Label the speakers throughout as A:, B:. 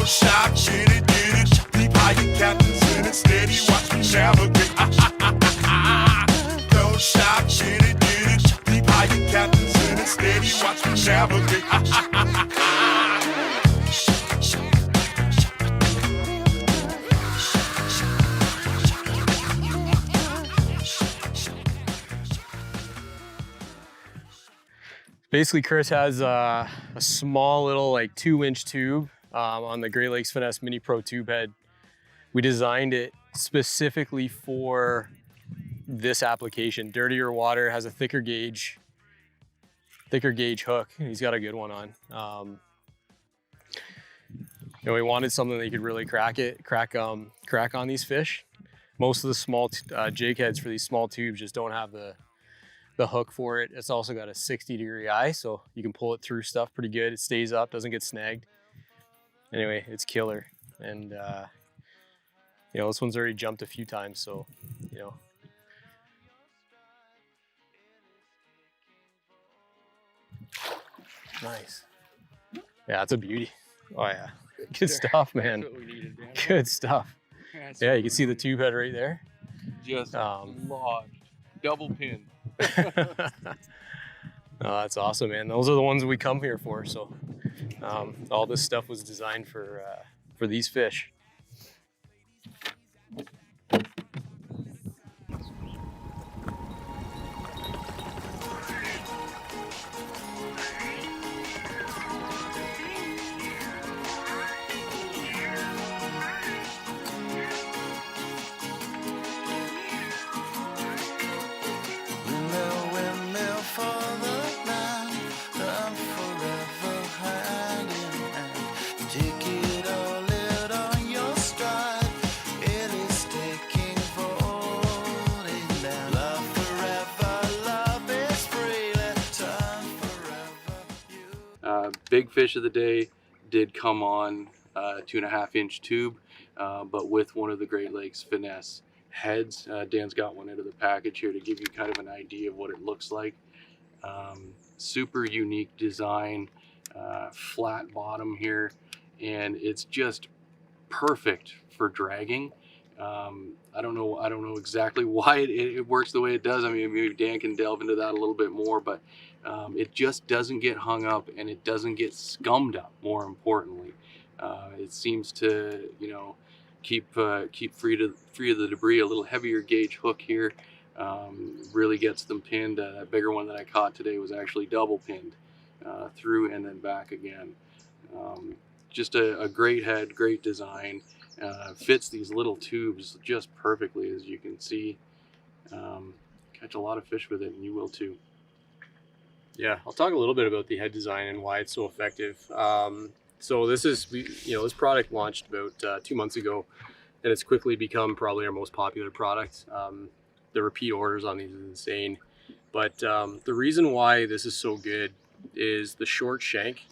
A: No shock, shit it, get it. Deep high captains in it, steady, watch me navigate. No shock, shit it, get it. Deep high captains in it, steady, watch me navigate.
B: Basically, Chris has a small little like 2-inch tube on the Great Lakes Finesse Mini Pro tube head. We designed it specifically for this application. Dirtier water, has a thicker gauge hook. He's got a good one on. You know, we wanted something that you could really crack on these fish. Most of the small jig heads for these small tubes just don't have the hook for it. It's also got a 60-degree eye, so you can pull it through stuff pretty good. It stays up, doesn't get snagged. Anyway, it's killer. And you know, this one's already jumped a few times, so you know. Nice. Yeah, it's a beauty. Oh yeah, good stuff, man.
C: That's what we needed, man.
B: Good stuff. Yeah, you can see the tube head right there.
C: Just lodged, double pinned.
B: Oh, that's awesome, man. Those are the ones we come here for. So all this stuff was designed for these fish.
C: Big fish of the day did come on 2.5-inch tube, but with one of the Great Lakes Finesse heads. Dan's got one out of the package here to give you kind of an idea of what it looks like. Super unique design, flat bottom here, and it's just perfect for dragging. I don't know exactly why it works the way it does. I mean, maybe Dan can delve into that a little bit more, but it just doesn't get hung up, and it doesn't get scummed up. More importantly, it seems to, you know, keep free of the debris. A little heavier gauge hook here really gets them pinned. That bigger one that I caught today was actually double pinned through and then back again. Just a great head, great design. Fits these little tubes just perfectly, as you can see. Catch a lot of fish with it, and you will too.
B: Yeah, I'll talk a little bit about the head design and why it's so effective. So this is, this product launched about 2 months ago, and it's quickly become probably our most popular product. The repeat orders on these is insane. But the reason why this is so good is the short shank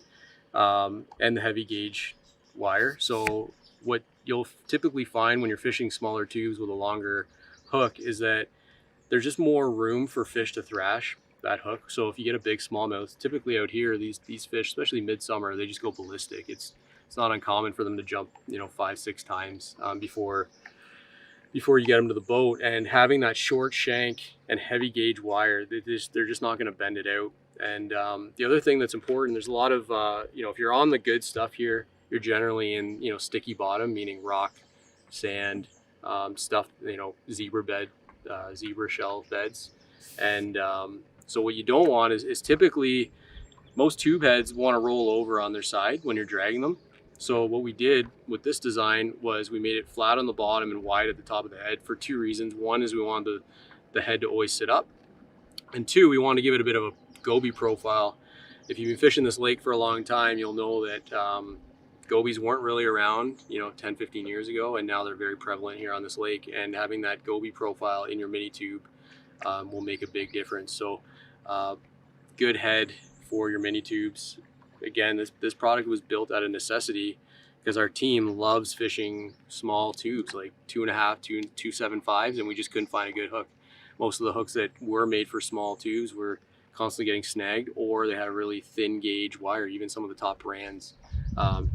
B: and the heavy gauge wire. So what you'll typically find when you're fishing smaller tubes with a longer hook is that there's just more room for fish to thrash that hook. So if you get a big smallmouth, typically out here, these fish, especially midsummer, they just go ballistic. It's not uncommon for them to jump, 5-6 times before you get them to the boat. And having that short shank and heavy gauge wire, they're just not going to bend it out. And the other thing that's important, there's a lot of if you're on the good stuff here, you're generally in sticky bottom, meaning rock, sand, stuff, zebra shell beds. And so what you don't want is typically most tube heads want to roll over on their side when you're dragging them. So what we did with this design was we made it flat on the bottom and wide at the top of the head for 2 reasons. One is we wanted the head to always sit up, and 2, we wanted to give it a bit of a goby profile. If you've been fishing this lake for a long time, you'll know that gobies weren't really around 10-15 years ago, and now they're very prevalent here on this lake, and having that goby profile in your mini tube will make a big difference. So good head for your mini tubes. Again, this product was built out of necessity because our team loves fishing small tubes like 2.5, 2.75s, and we just couldn't find a good hook. Most of the hooks that were made for small tubes were constantly getting snagged, or they had a really thin gauge wire. Even some of the top brands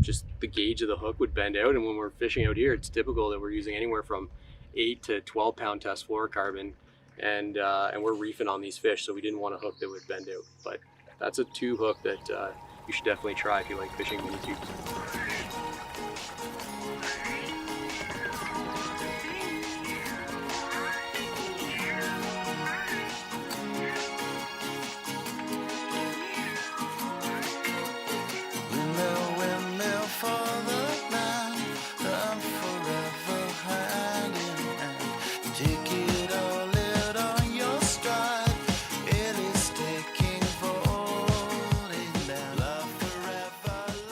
B: just the gauge of the hook would bend out. And when we're fishing out here, it's typical that we're using anywhere from 8 to 12 pound test fluorocarbon, and we're reefing on these fish, so we didn't want a hook that would bend out. But that's a tube hook that you should definitely try if you like fishing mini tubes.